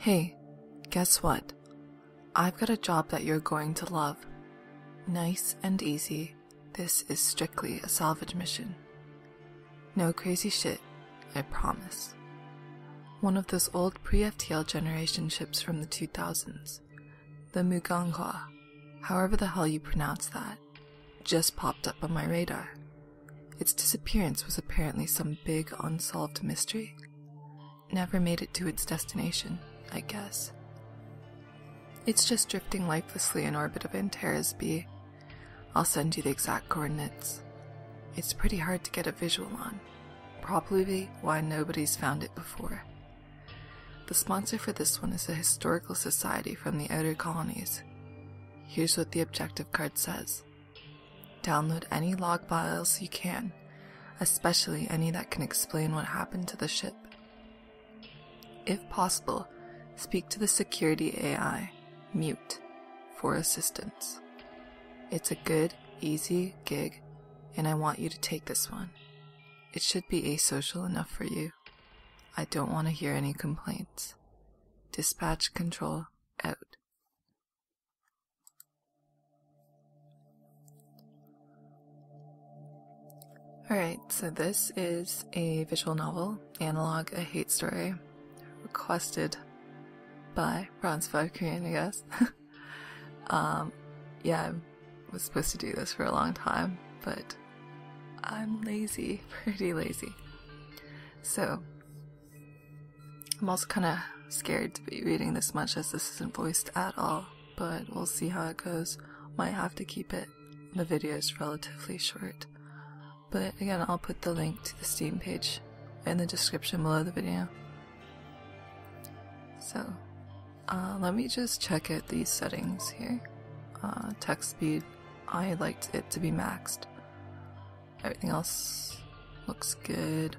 Hey, guess what? I've got a job that you're going to love. Nice and easy. This is strictly a salvage mission. No crazy shit, I promise. One of those old pre-FTL generation ships from the 2000s, the Muganghwa, however the hell you pronounce that, just popped up on my radar. Its disappearance was apparently some big unsolved mystery. Never made it to its destination, I guess. It's just drifting lifelessly in orbit of Antares B. I'll send you the exact coordinates. It's pretty hard to get a visual on, probably why nobody's found it before. The sponsor for this one is a historical society from the outer colonies. Here's what the objective card says. Download any log files you can, especially any that can explain what happened to the ship. If possible, speak to the security AI, Mute, for assistance. It's a good, easy gig, and I want you to take this one. It should be asocial enough for you. I don't want to hear any complaints. Dispatch control out. Alright, so this is a visual novel, Analogue, a hate story, requested by Bronze5 Korean, I guess. Yeah, I was supposed to do this for a long time, but I'm lazy, pretty lazy. So, I'm also kind of scared to be reading this much as this isn't voiced at all, but we'll see how it goes. Might have to keep it. The video is relatively short. But again, I'll put the link to the Steam page in the description below the video. So, let me just check out these settings here. Text speed, I liked it to be maxed. Everything else looks good.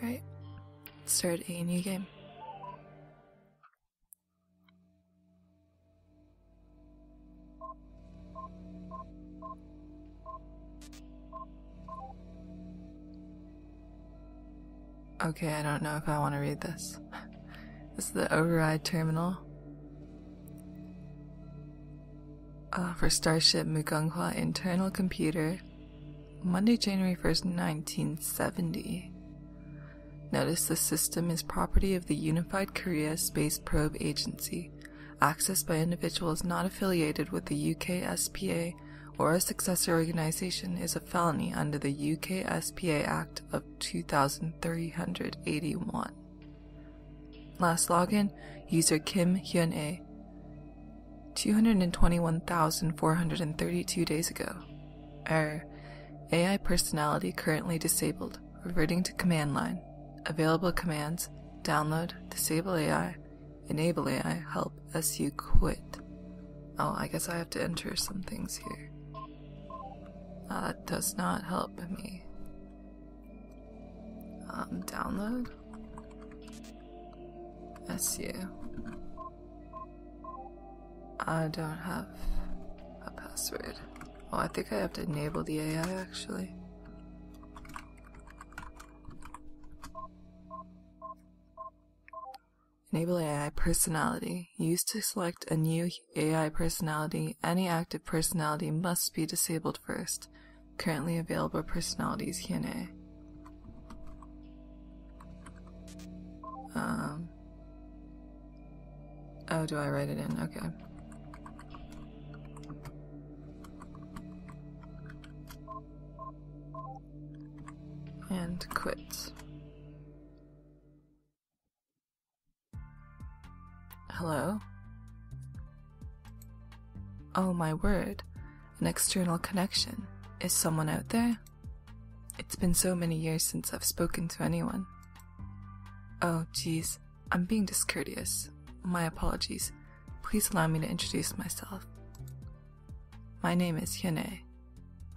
Alright, let's start a new game. Okay, I don't know if I want to read this. This is the override terminal. For Starship Muganghwa internal computer. Monday, January 1st, 1970. Notice the system is property of the Unified Korea Space Probe Agency, accessed by individuals not affiliated with the UK SPA or a successor organization is a felony under the UK SPA Act of 2381. Last login, user Kim Hyun-A, 221,432 days ago. Error. AI personality currently disabled, reverting to command line. Available commands, download, disable AI, enable AI, help, SU, quit. Oh, I guess I have to enter some things here. That does not help me. Download. SU. I don't have a password. Oh, I think I have to enable the AI actually. Enable AI personality. Used to select a new AI personality, any active personality must be disabled first. Currently available personalities Hyun-A. Oh, do I write it in? Okay. And quit. Hello? Oh my word, an external connection. Is someone out there? It's been so many years since I've spoken to anyone. Oh geez, I'm being discourteous. My apologies. Please allow me to introduce myself. My name is Hyun-A.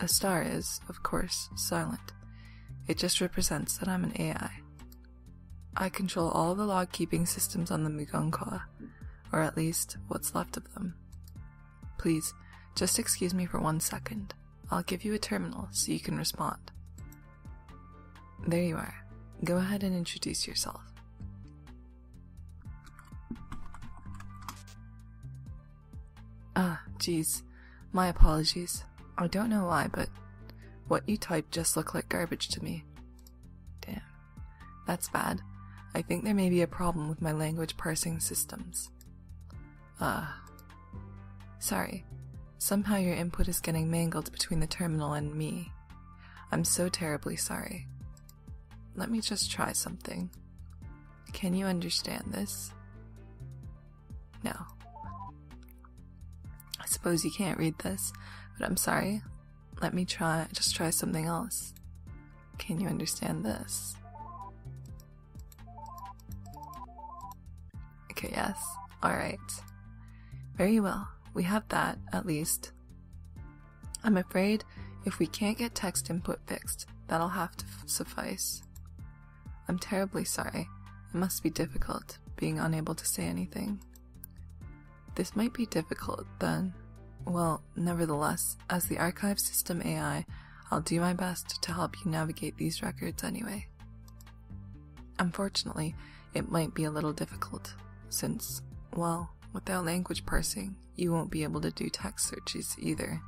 A star is, of course, silent. It just represents that I'm an AI. I control all the log-keeping systems on the Muganghwa, or at least what's left of them. Please, just excuse me for 1 second. I'll give you a terminal so you can respond. There you are. Go ahead and introduce yourself. Geez. My apologies. I don't know why, but what you typed just looked like garbage to me. Damn. That's bad. I think there may be a problem with my language parsing systems. Sorry. Somehow your input is getting mangled between the terminal and me. I'm so terribly sorry. Let me just try something. Can you understand this? No. I suppose you can't read this, but I'm sorry. Let me just try something else. Can you understand this? Okay, yes. Alright. Very well. We have that, at least. I'm afraid if we can't get text input fixed, that'll have to suffice. I'm terribly sorry. It must be difficult, being unable to say anything. This might be difficult, then. Well, nevertheless, as the archive system AI, I'll do my best to help you navigate these records anyway. Unfortunately, it might be a little difficult, since, well, without language parsing, you won't be able to do text searches either.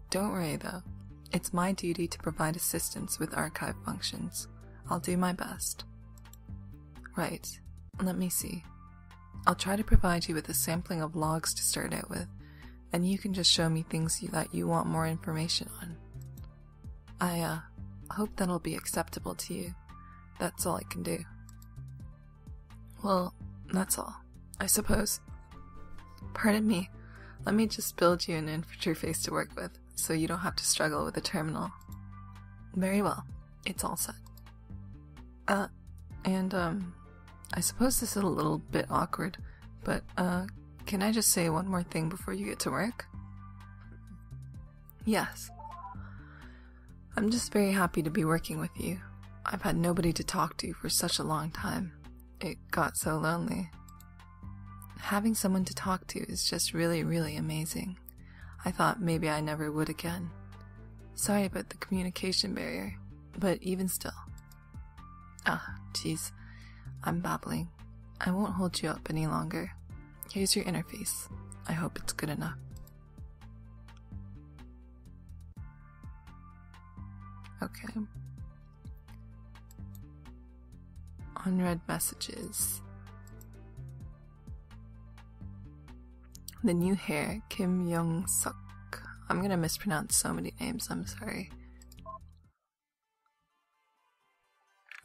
Don't worry though, it's my duty to provide assistance with archive functions. I'll do my best. Right, let me see. I'll try to provide you with a sampling of logs to start out with, and you can just show me things that you want more information on. I hope that'll be acceptable to you. That's all I can do. Well, that's all, I suppose. Pardon me, let me just build you an interface to work with, so you don't have to struggle with the terminal. Very well, it's all set. I suppose this is a little bit awkward, but, can I just say one more thing before you get to work? Yes. I'm just very happy to be working with you. I've had nobody to talk to for such a long time. It got so lonely. Having someone to talk to is just really, really amazing. I thought maybe I never would again. Sorry about the communication barrier, but even still. Jeez. I'm babbling. I won't hold you up any longer. Here's your interface. I hope it's good enough. Okay. Unread messages. The new hair, Kim Young-suk. I'm gonna mispronounce so many names, I'm sorry.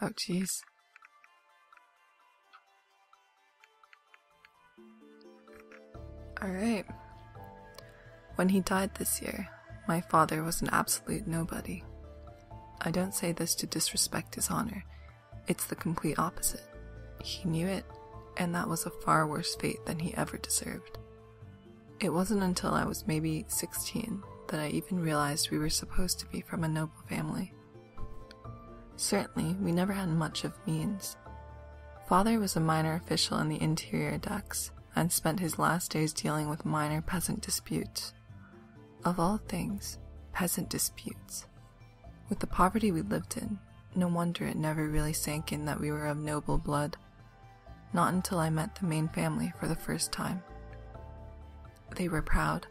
Oh jeez. Alright. When he died this year, my father was an absolute nobody. I don't say this to disrespect his honor. It's the complete opposite. He knew it, and that was a far worse fate than he ever deserved. It wasn't until I was maybe 16 that I even realized we were supposed to be from a noble family. Certainly, we never had much of means. Father was a minor official in the interior decks, and spent his last days dealing with minor peasant disputes. Of all things, peasant disputes. With the poverty we lived in, no wonder it never really sank in that we were of noble blood. Not until I met the main family for the first time. They were proud,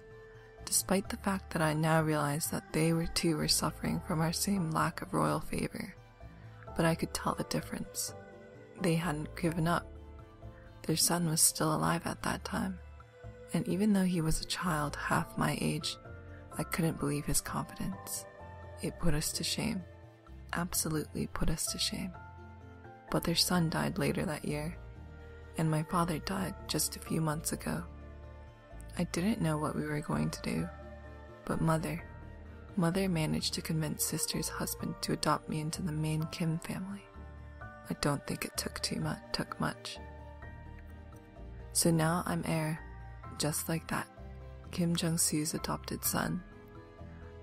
despite the fact that I now realized that they too were suffering from our same lack of royal favor. But I could tell the difference. They hadn't given up. Their son was still alive at that time, and even though he was a child half my age, I couldn't believe his confidence. It put us to shame. Absolutely put us to shame. But their son died later that year, and my father died just a few months ago. I didn't know what we were going to do, but Mother managed to convince Sister's husband to adopt me into the main Kim family. I don't think it took much. So now I'm heir, just like that, Kim Jung-soo's adopted son.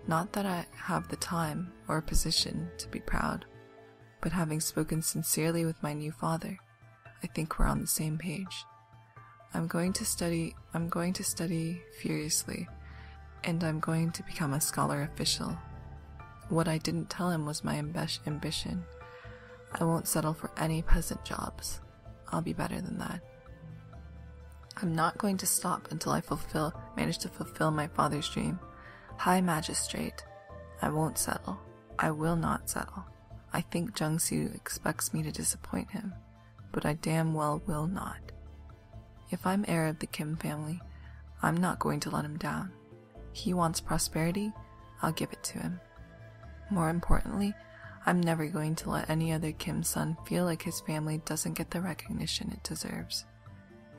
Not that I have the time or position to be proud, but having spoken sincerely with my new father, I think we're on the same page. I'm going to study furiously, and I'm going to become a scholar official. What I didn't tell him was my ambition. I won't settle for any peasant jobs. I'll be better than that. I'm not going to stop until I manage to fulfill my father's dream. High Magistrate. I won't settle. I will not settle. I think Jung-soo expects me to disappoint him, but I damn well will not. If I'm heir of the Kim family, I'm not going to let him down. He wants prosperity, I'll give it to him. More importantly, I'm never going to let any other Kim son feel like his family doesn't get the recognition it deserves.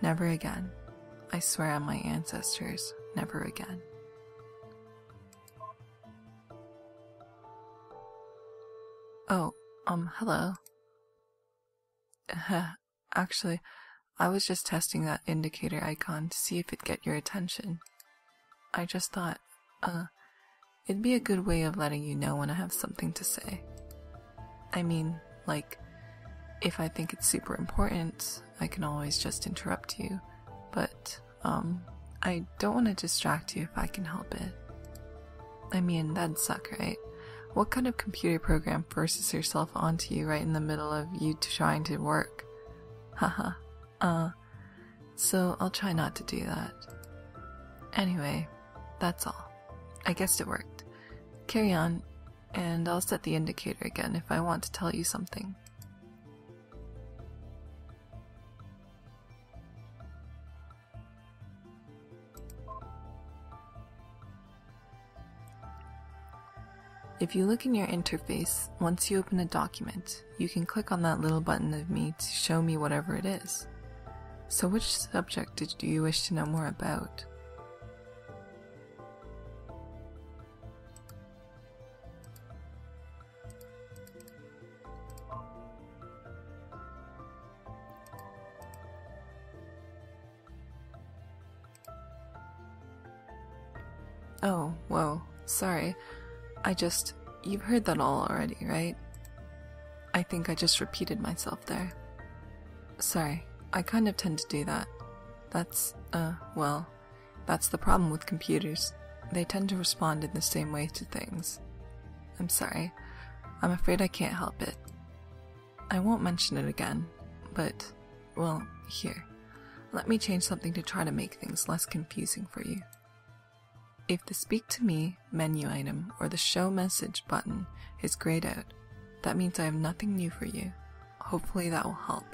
Never again. I swear on my ancestors, never again. Oh, hello. Actually, I was just testing that indicator icon to see if it'd get your attention. I just thought, it'd be a good way of letting you know when I have something to say. I mean, like, if I think it's super important, I can always just interrupt you, but, I don't want to distract you if I can help it. I mean, that'd suck, right? What kind of computer program forces herself onto you right in the middle of you trying to work? Haha. So I'll try not to do that. Anyway, that's all. I guess it worked. Carry on, and I'll set the indicator again if I want to tell you something. If you look in your interface, once you open a document, you can click on that little button of me to show me whatever it is. So which subject do you wish to know more about? Oh, whoa, sorry. You've heard that all already, right? I think I just repeated myself there. Sorry, I kind of tend to do that. That's the problem with computers. They tend to respond in the same way to things. I'm sorry. I'm afraid I can't help it. I won't mention it again, but, well, here. Let me change something to try to make things less confusing for you. If the Speak to Me menu item or the Show Message button is grayed out, that means I have nothing new for you. Hopefully that will help.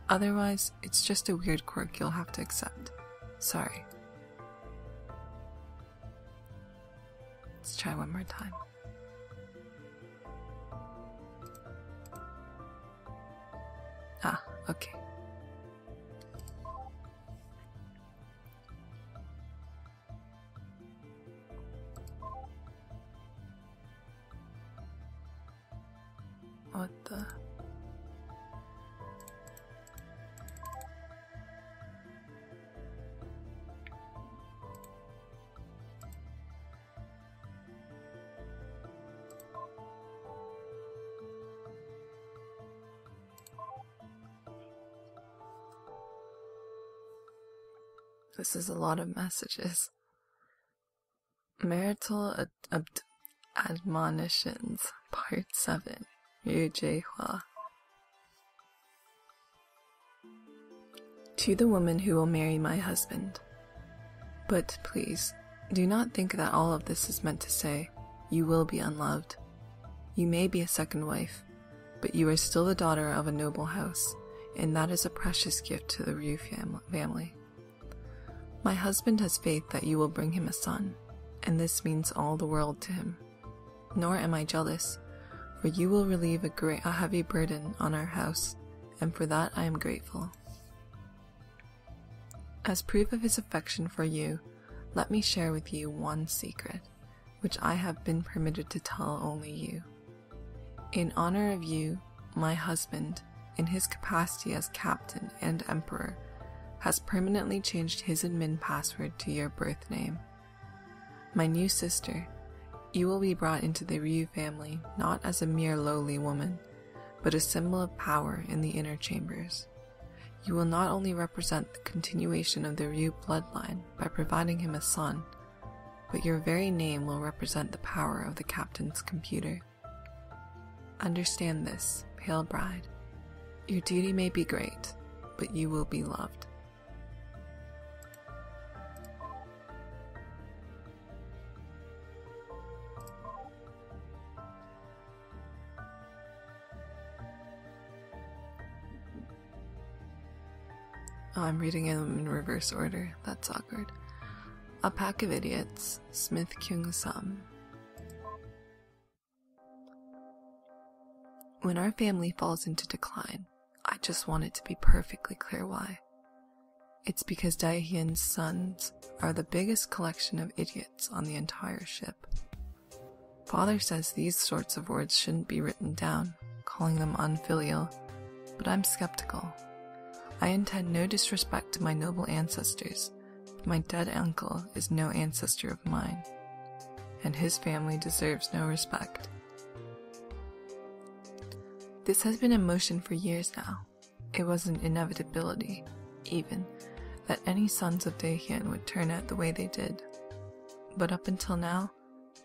Otherwise, it's just a weird quirk you'll have to accept. Sorry. Let's try one more time. Ah, okay. What the? This is a lot of messages. Marital Admonitions, Part 7. Yu Jae-hwa. To the woman who will marry my husband. But please, do not think that all of this is meant to say, you will be unloved. You may be a second wife, but you are still the daughter of a noble house, and that is a precious gift to the Ryu family. My husband has faith that you will bring him a son, and this means all the world to him. Nor am I jealous, for you will relieve a heavy burden on our house, and for that I am grateful. As proof of his affection for you, let me share with you one secret, which I have been permitted to tell only you. In honor of you, my husband, in his capacity as captain and emperor, has permanently changed his admin password to your birth name. My new sister, you will be brought into the Ryu family not as a mere lowly woman, but a symbol of power in the inner chambers. You will not only represent the continuation of the Ryu bloodline by providing him a son, but your very name will represent the power of the captain's computer. Understand this, pale bride. Your duty may be great, but you will be loved. Oh, I'm reading them in reverse order. That's awkward. A pack of idiots, Smith Kyung Sam. When our family falls into decline, I just want it to be perfectly clear why. It's because Daehyun's sons are the biggest collection of idiots on the entire ship. Father says these sorts of words shouldn't be written down, calling them unfilial, but I'm skeptical. I intend no disrespect to my noble ancestors, but my dead uncle is no ancestor of mine, and his family deserves no respect. This has been in motion for years now. It was an inevitability, even, that any sons of Daehyun would turn out the way they did. But up until now,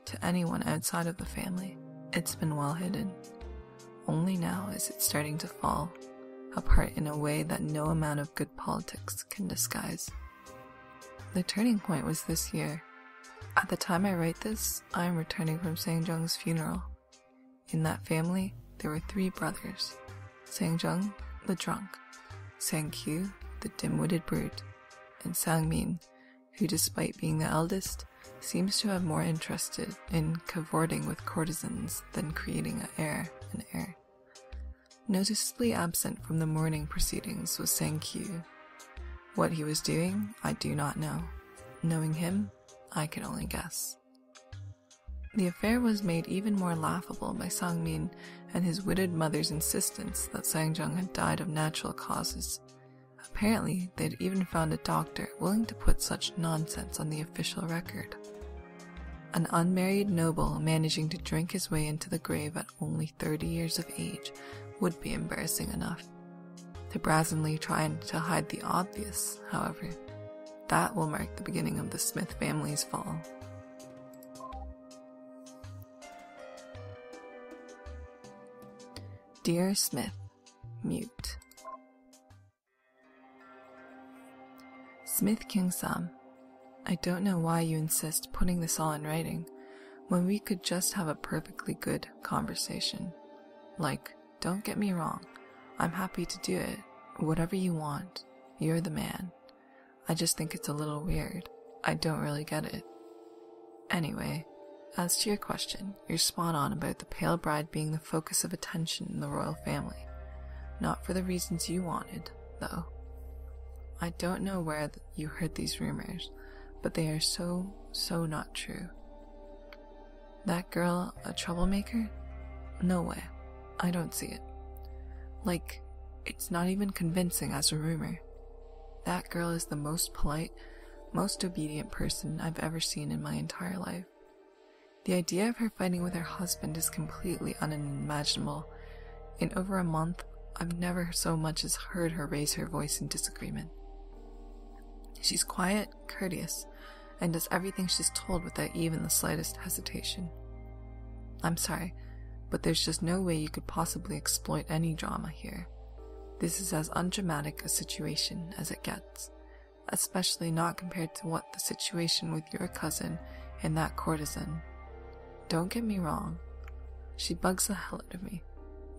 to anyone outside of the family, it's been well hidden. Only now is it starting to fall apart in a way that no amount of good politics can disguise. The turning point was this year. At the time I write this, I am returning from Sang-jung's funeral. In that family, there were 3 brothers: Sang-jung, the drunk; Sang-kyu, the dim-witted brute; and Sang-min, who despite being the eldest, seems to have more interested in cavorting with courtesans than creating an heir. Noticeably absent from the mourning proceedings was Sang-kyu. What he was doing, I do not know. Knowing him, I can only guess. The affair was made even more laughable by Sang-min and his witted mother's insistence that Sang-jung had died of natural causes. Apparently, they'd even found a doctor willing to put such nonsense on the official record. An unmarried noble managing to drink his way into the grave at only 30 years of age would be embarrassing enough. To brazenly trying to hide the obvious, however, that will mark the beginning of the Smith family's fall. Dear Smith, mute. Smith Kyung-sam, I don't know why you insist putting this all in writing, when we could just have a perfectly good conversation. Like, don't get me wrong, I'm happy to do it, whatever you want, you're the man. I just think it's a little weird, I don't really get it. Anyway, as to your question, you're spot on about the pale bride being the focus of attention in the royal family. Not for the reasons you wanted, though. I don't know where you heard these rumors, but they are so not true. That girl a troublemaker? No way. I don't see it. Like, it's not even convincing as a rumor. That girl is the most polite, most obedient person I've ever seen in my entire life. The idea of her fighting with her husband is completely unimaginable. In over a month, I've never so much as heard her raise her voice in disagreement. She's quiet, courteous, and does everything she's told without even the slightest hesitation. I'm sorry, but there's just no way you could possibly exploit any drama here. This is as undramatic a situation as it gets, especially not compared to what the situation with your cousin and that courtesan. Don't get me wrong, she bugs the hell out of me.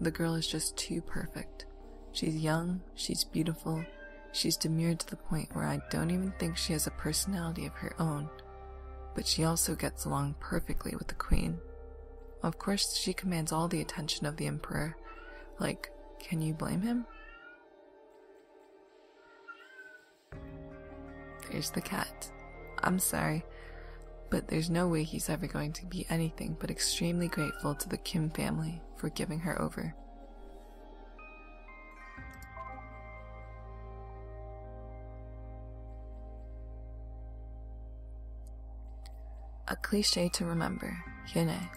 The girl is just too perfect. She's young, she's beautiful, she's demure to the point where I don't even think she has a personality of her own, but she also gets along perfectly with the queen. Of course, she commands all the attention of the emperor. Like, can you blame him? There's the cat. I'm sorry, but there's no way he's ever going to be anything but extremely grateful to the Kim family for giving her over. A cliche to remember, Hyune.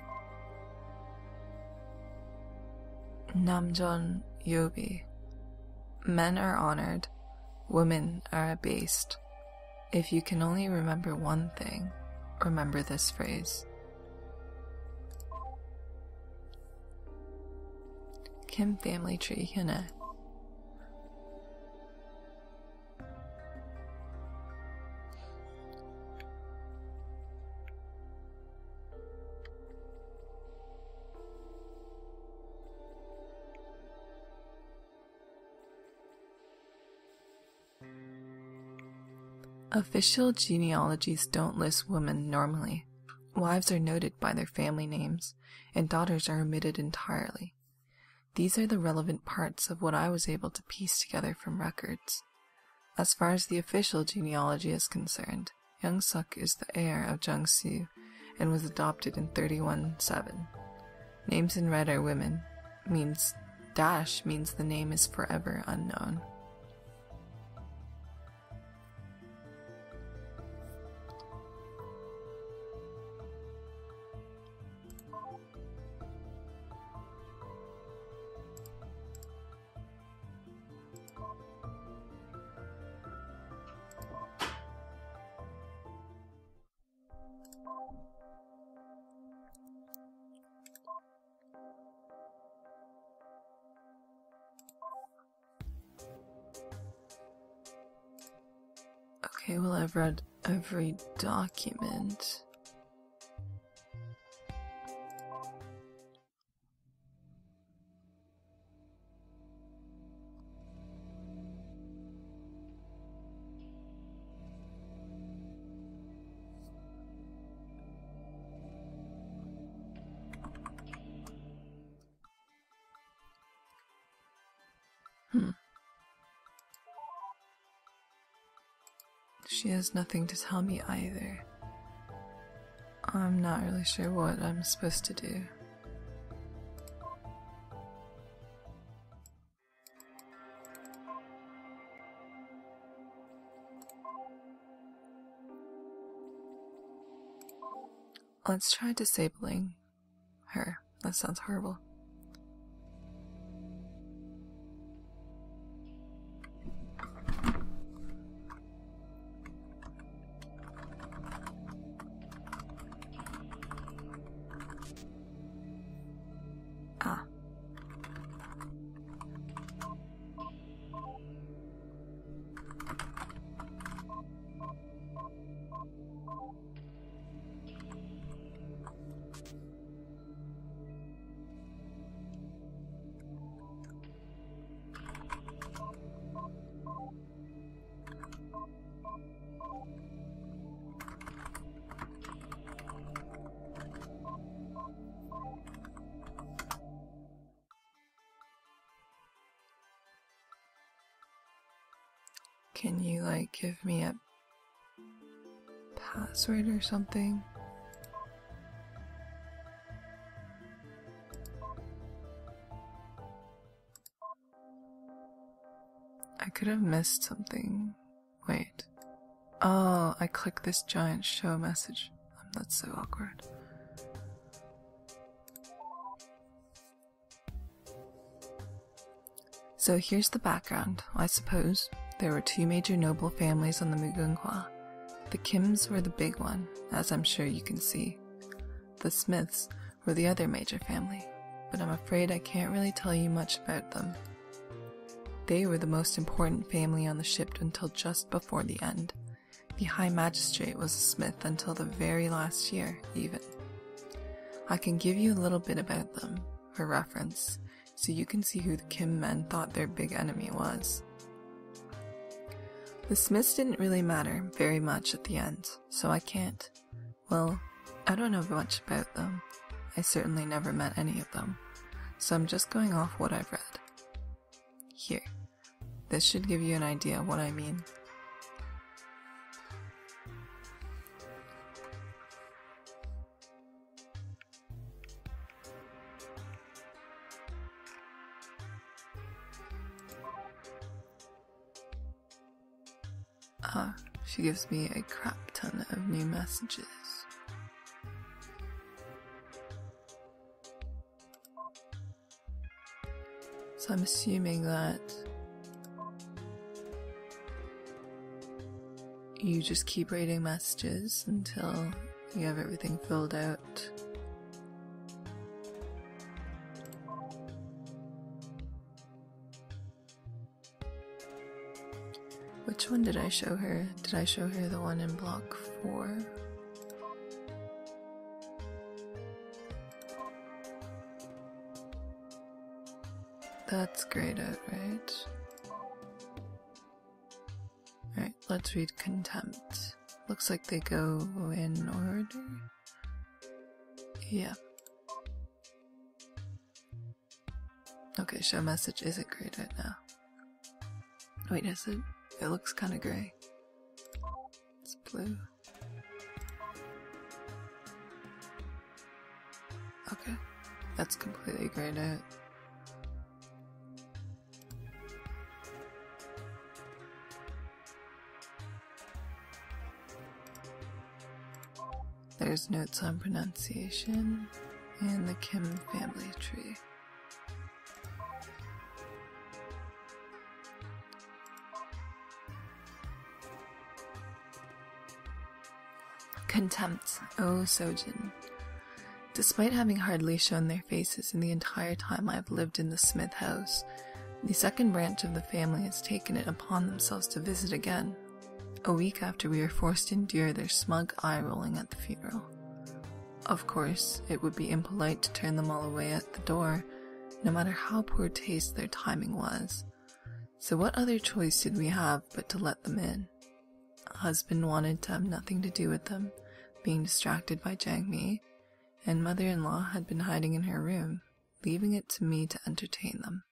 Namjon Yobi. Men are honored, women are abased. If you can only remember one thing, remember this phrase. Kim family tree, you know. Official genealogies don't list women normally. Wives are noted by their family names, and daughters are omitted entirely. These are the relevant parts of what I was able to piece together from records. As far as the official genealogy is concerned, Young Suk is the heir of Jung Soo and was adopted in 31-7. Names in red are women, means the name is forever unknown. Okay, well, I've read every document. She has nothing to tell me either. I'm not really sure what I'm supposed to do. Let's try disabling her. That sounds horrible. Can you, like, give me a password or something? I could have missed something. Wait. Oh, I clicked this giant show message. That's so awkward. So here's the background, I suppose. There were two major noble families on the Mugunghwa. The Kims were the big one, as I'm sure you can see. The Smiths were the other major family, but I'm afraid I can't really tell you much about them. They were the most important family on the ship until just before the end. The High Magistrate was a Smith until the very last year, even. I can give you a little bit about them, for reference, so you can see who the Kim men thought their big enemy was. The Smiths didn't really matter very much at the end, so I can't. Well, I don't know much about them. I certainly never met any of them, so I'm just going off what I've read. Here. This should give you an idea of what I mean. She gives me a crap ton of new messages. So I'm assuming that you just keep reading messages until you have everything filled out. Which one did I show her? Did I show her the one in block 4? That's grayed out, right? Alright, let's read contempt. Looks like they go in order. Yeah. Okay, show message isn't grayed out now. Wait, is it? It looks kind of gray. It's blue. Okay, that's completely grayed out. There's notes on pronunciation and the Kim family tree. Contempt, oh Sojin. Despite having hardly shown their faces in the entire time I've lived in the Smith house, the second branch of the family has taken it upon themselves to visit again, a week after we were forced to endure their smug eye-rolling at the funeral. Of course, it would be impolite to turn them all away at the door, no matter how poor taste their timing was. So what other choice did we have but to let them in? Husband wanted to have nothing to do with them, being distracted by Jang Mi, and mother-in-law had been hiding in her room, leaving it to me to entertain them.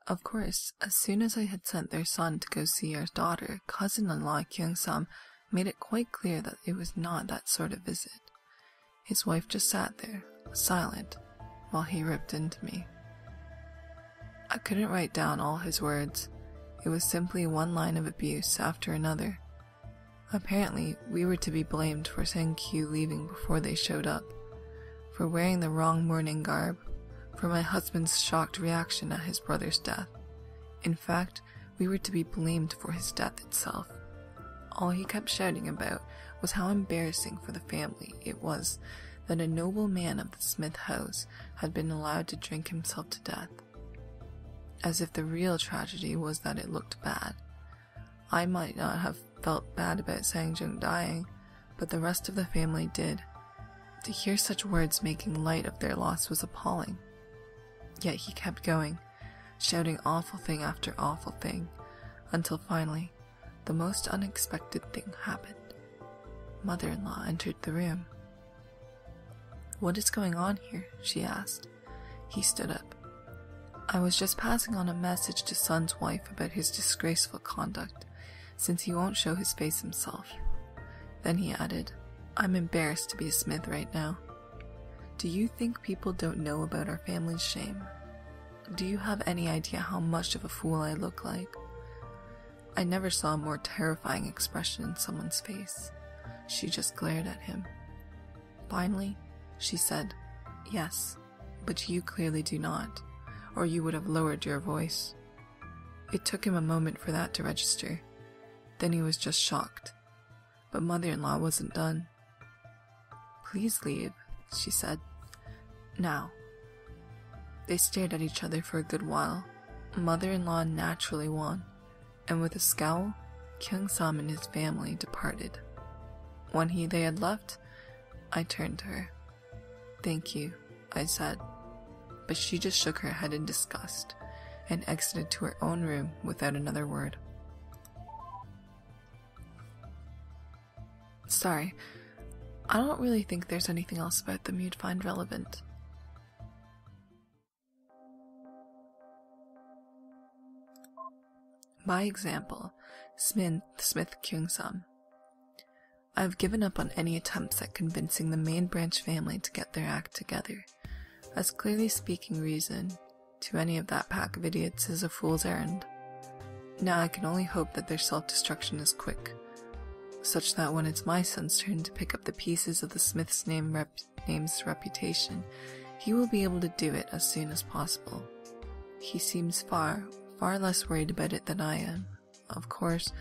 Of course, as soon as I had sent their son to go see our daughter, cousin-in-law Kyung-sam made it quite clear that it was not that sort of visit. His wife just sat there, silent, while he ripped into me. I couldn't write down all his words. It was simply one line of abuse after another. Apparently, we were to be blamed for Senkyu leaving before they showed up, for wearing the wrong mourning garb, for my husband's shocked reaction at his brother's death. In fact, we were to be blamed for his death itself. All he kept shouting about was how embarrassing for the family it was that a noble man of the Smith house had been allowed to drink himself to death. As if the real tragedy was that it looked bad. I might not have felt bad about Sangjung dying, but the rest of the family did. To hear such words making light of their loss was appalling. Yet he kept going, shouting awful thing after awful thing, until finally, the most unexpected thing happened. Mother-in-law entered the room. "What is going on here?" she asked. He stood up. "I was just passing on a message to son's wife about his disgraceful conduct, since he won't show his face himself." Then he added, "I'm embarrassed to be a Smith right now. Do you think people don't know about our family's shame? Do you have any idea how much of a fool I look like?" I never saw a more terrifying expression in someone's face. She just glared at him. Finally, she said, "Yes, but you clearly do not, or you would have lowered your voice." It took him a moment for that to register. Then he was just shocked. But mother-in-law wasn't done. "Please leave," she said. "Now." They stared at each other for a good while. Mother-in-law naturally won, and with a scowl, Kyung-sam and his family departed. When they had left, I turned to her. "Thank you," I said, but she just shook her head in disgust and exited to her own room without another word. Sorry, I don't really think there's anything else about them you'd find relevant. By example, Smith Kyung-sam. I've given up on any attempts at convincing the main branch family to get their act together, as clearly speaking reason to any of that pack of idiots is a fool's errand. Now I can only hope that their self-destruction is quick, such that when it's my son's turn to pick up the pieces of the Smith's name's reputation, he will be able to do it as soon as possible. He seems far less worried about it than I am. Of course,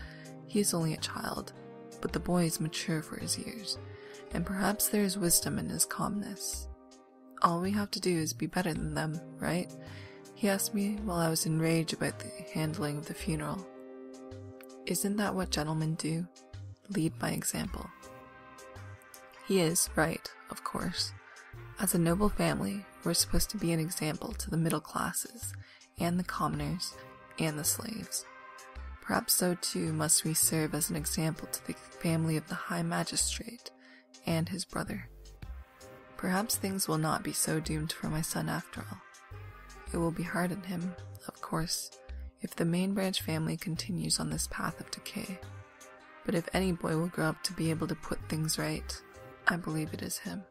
he is only a child, but the boy is mature for his years, and perhaps there is wisdom in his calmness. All we have to do is be better than them, right? He asked me while I was enraged about the handling of the funeral. Isn't that what gentlemen do? Lead by example. He is right, of course. As a noble family, we're supposed to be an example to the middle classes, and the commoners, and the slaves. Perhaps so too must we serve as an example to the family of the High Magistrate and his brother. Perhaps things will not be so doomed for my son after all. It will be hard on him, of course, if the main branch family continues on this path of decay. But if any boy will grow up to be able to put things right, I believe it is him.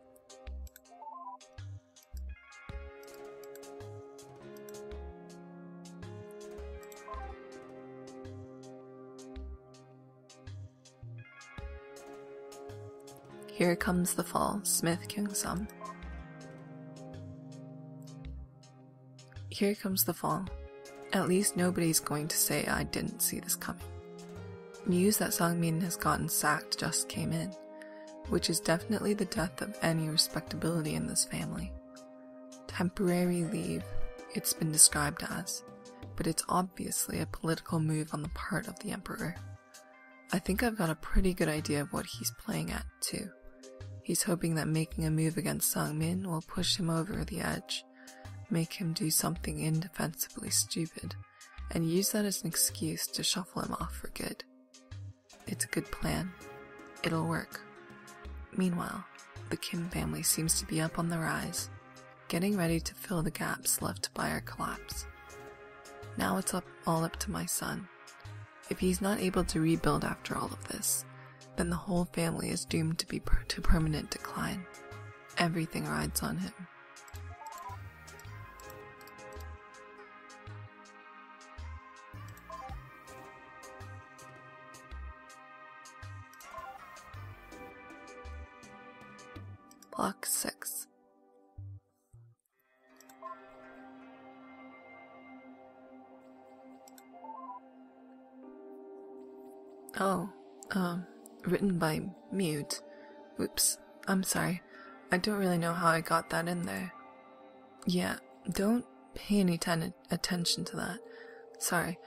Here comes the fall, Smith Kyung-sum. Here comes the fall. At least nobody's going to say I didn't see this coming. News that Sangmin has gotten sacked just came in, which is definitely the death of any respectability in this family. Temporary leave, it's been described as, but it's obviously a political move on the part of the emperor. I think I've got a pretty good idea of what he's playing at, too. He's hoping that making a move against Sangmin will push him over the edge, make him do something indefensibly stupid, and use that as an excuse to shuffle him off for good. It's a good plan. It'll work. Meanwhile, the Kim family seems to be up on the rise, getting ready to fill the gaps left by our collapse. Now it's all up to my son. If he's not able to rebuild after all of this, then the whole family is doomed to be to permanent decline. Everything rides on him. Block 6. Oh, written by Mute. Oops, I'm sorry. I don't really know how I got that in there. Yeah, don't pay any attention to that. Sorry,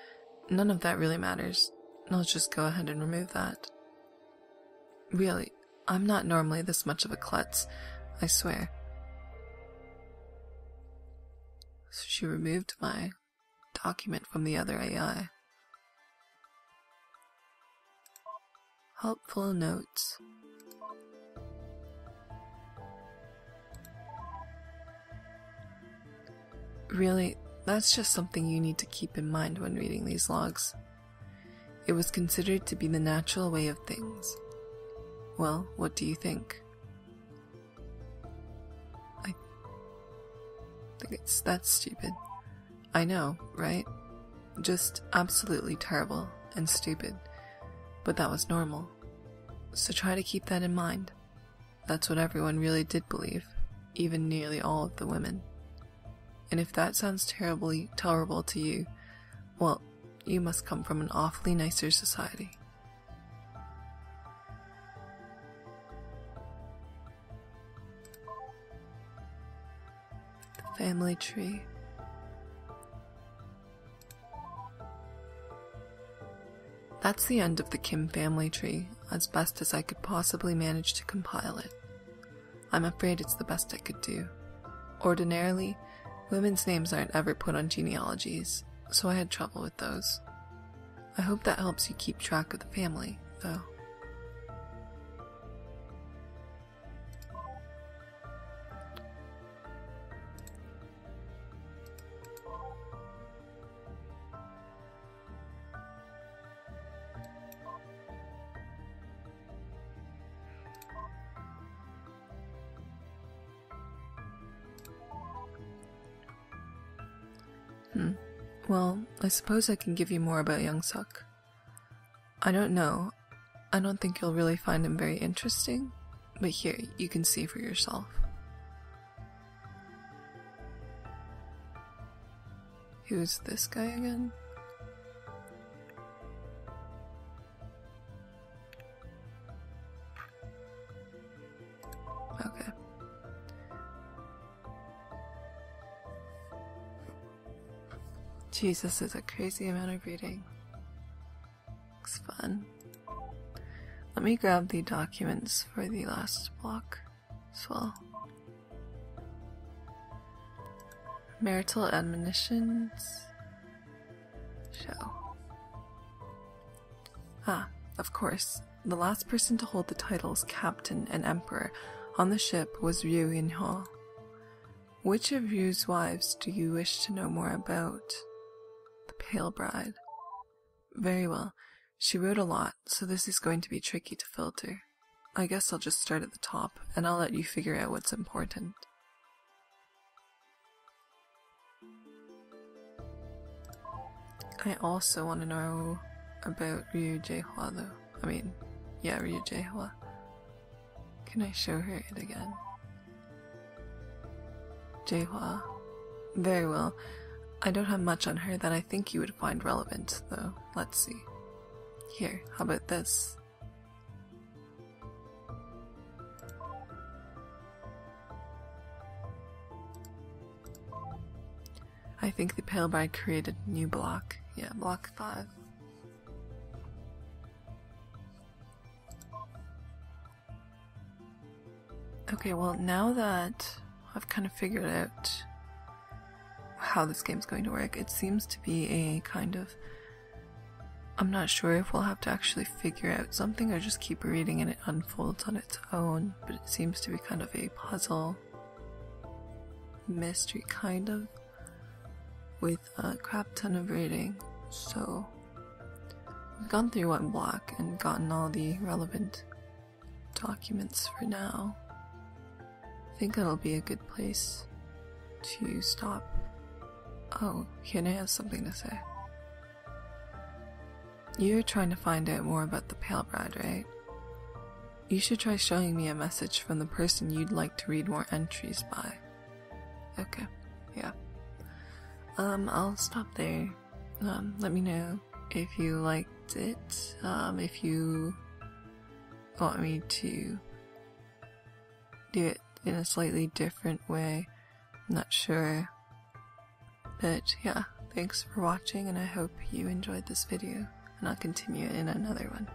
none of that really matters. I'll just go ahead and remove that. Really, I'm not normally this much of a klutz, I swear. So she removed my document from the other AI. Helpful notes. Really, that's just something you need to keep in mind when reading these logs. It was considered to be the natural way of things. Well, what do you think? I think that's stupid. I know, right? Just absolutely terrible and stupid. But that was normal. So try to keep that in mind. That's what everyone really did believe, even nearly all of the women. And if that sounds terrible to you, well, you must come from an awfully nicer society. The family tree. That's the end of the Kim family tree, as best as I could possibly manage to compile it. I'm afraid it's the best I could do. Ordinarily, women's names aren't ever put on genealogies, so I had trouble with those. I hope that helps you keep track of the family, though. Well, I suppose I can give you more about Young Suk. I don't know. I don't think you'll really find him very interesting, but here, you can see for yourself. Who's this guy again? Okay. Jesus, is a crazy amount of reading. Looks fun. Let me grab the documents for the last block as well. Marital admonitions. Show. Ah, of course. The last person to hold the titles Captain and Emperor on the ship was Ryu Inho. Which of Ryu's wives do you wish to know more about? The Pale Bride. Very well. She wrote a lot, so this is going to be tricky to filter. I guess I'll just start at the top, and I'll let you figure out what's important. I also want to know about Ryu Jaehwa though. I mean, yeah, Ryu Jaehwa. Can I show her it again? Jaehwa. Very well. I don't have much on her that I think you would find relevant, though. Let's see. Here, how about this? I think the Pale Bride created a new block. Yeah, block 5. Okay, well, now that I've kind of figured out how this game's going to work, it seems to be a kind of... I'm not sure if we'll have to actually figure out something or just keep reading and it unfolds on its own, but it seems to be kind of a puzzle mystery, kind of, with a crap ton of reading. So we've gone through one block and gotten all the relevant documents for now. I think that'll be a good place to stop. Oh, Hyuna has something to say. You're trying to find out more about the Pale Bride, right? You should try showing me a message from the person you'd like to read more entries by. Okay, yeah. I'll stop there. Let me know if you liked it, if you want me to do it in a slightly different way. I'm not sure. But yeah, thanks for watching and I hope you enjoyed this video, and I'll continue in another one.